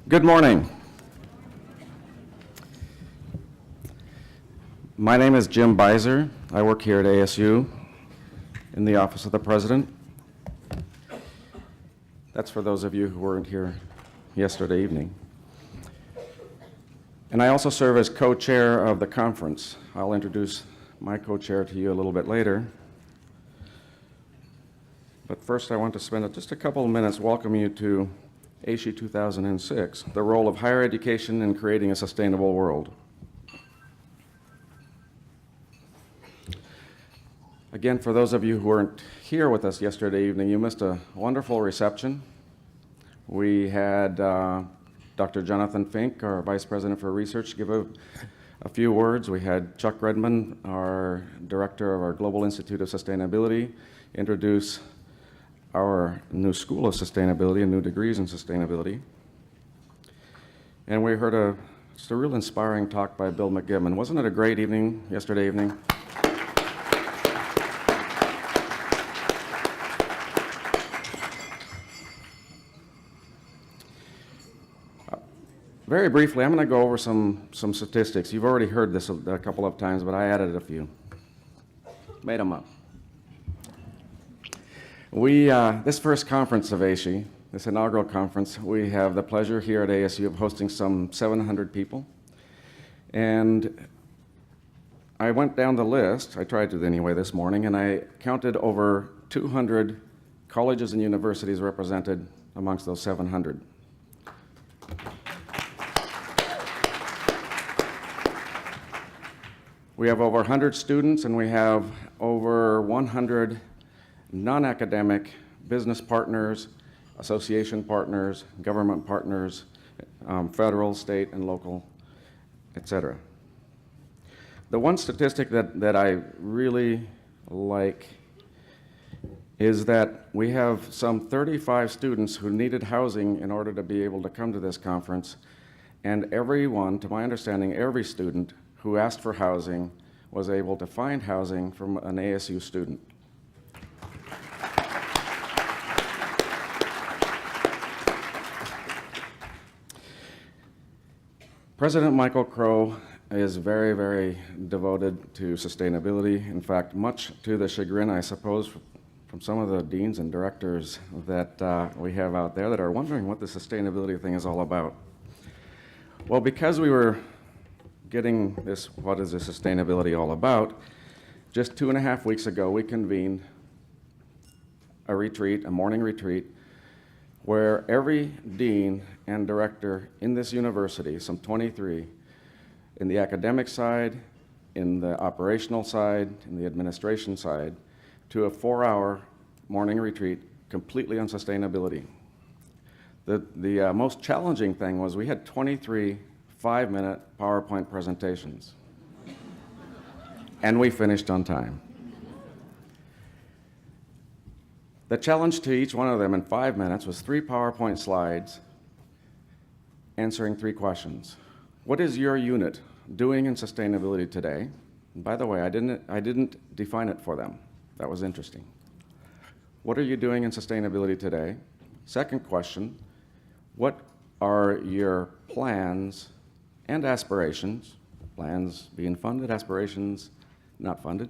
Good morning. My name is Jim Buizer. I work here at ASU in the Office of the President. That's for those of you who weren't here yesterday evening. And I also serve as co-chair of the conference. I'll introduce my co-chair to you a little bit later. But first I want to spend just a couple of minutes welcoming you to AASHE 2006, the role of higher education in creating a sustainable world. Again, for those of you who weren't here with us yesterday evening, you missed a wonderful reception. We had Dr. Jonathan Fink, our Vice President for Research, give a few words. We had Chuck Redmond, our Director of our Global Institute of Sustainability, introduce our new School of Sustainability and new degrees in sustainability. And we heard just a real inspiring talk by Bill McGibbon. Wasn't it a great evening yesterday evening? Very briefly, I'm going to go over some statistics. You've already heard this a couple of times, but I added a few. Made them up. This first conference of AASHE, this inaugural conference, we have the pleasure here at ASU of hosting some 700 people. And I went down the list, I tried to anyway this morning, and I counted over 200 colleges and universities represented amongst those 700. We have over 100 students, and we have over 100 non-academic business partners, association partners, government partners, federal, state, and local, etc. The one statistic that I really like is that we have some 35 students who needed housing in order to be able to come to this conference, and everyone, to my understanding, every student who asked for housing was able to find housing from an ASU student. President Michael Crow is very, very devoted to sustainability. In fact, much to the chagrin, I suppose, from some of the deans and directors that we have out there that are wondering what the sustainability thing is all about. Well, because we were getting this, what is this sustainability all about, just 2.5 weeks ago, we convened a retreat, a morning retreat, where every dean and director in this university, some 23, in the academic side, in the operational side, in the administration side, to a 4-hour morning retreat completely on sustainability. The most challenging thing was we had 23 5-minute PowerPoint presentations, and we finished on time. The challenge to each one of them in 5 minutes was 3 PowerPoint slides answering 3 questions. What is your unit doing in sustainability today? And by the way, I didn't define it for them. That was interesting. What are you doing in sustainability today? Second question, what are your plans and aspirations, plans being funded, aspirations not funded,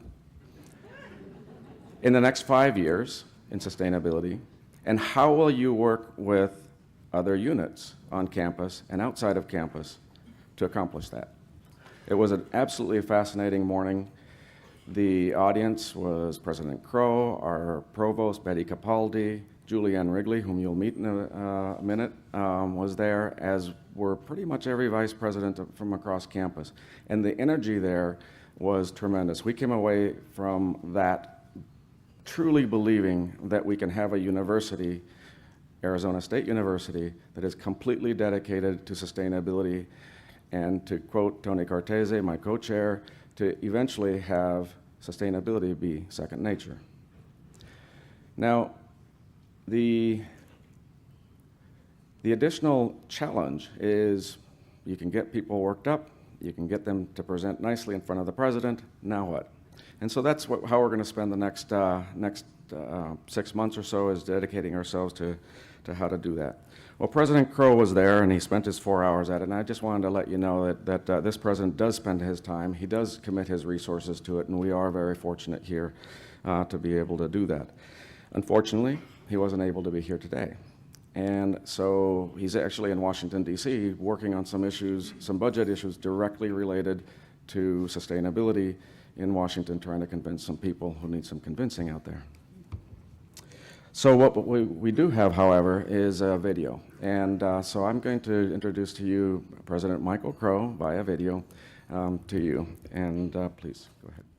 in the next 5 years in sustainability, and how will you work with other units on campus and outside of campus to accomplish that? It was an absolutely fascinating morning. The audience was President Crow, our provost, Betty Capaldi, Julianne Wrigley, whom you'll meet in a minute, was there, as were pretty much every vice president from across campus. And the energy there was tremendous. We came away from that truly believing that we can have a university, Arizona State University, that is completely dedicated to sustainability, and to quote Tony Cortese, my co-chair, to eventually have sustainability be second nature. Now, the additional challenge is you can get people worked up, you can get them to present nicely in front of the president, now what? And so that's how we're going to spend the next 6 months or so, is dedicating ourselves to how to do that. Well, President Crow was there, and he spent his 4 hours at it, and I just wanted to let you know that this president does spend his time. He does commit his resources to it, and we are very fortunate here to be able to do that. Unfortunately, he wasn't able to be here today. And so he's actually in Washington, D.C., working on some issues, some budget issues directly related to sustainability in Washington, trying to convince some people who need some convincing out there. So what we do have, however, is a video. And so I'm going to introduce to you President Michael Crow via video to you. And please, go ahead.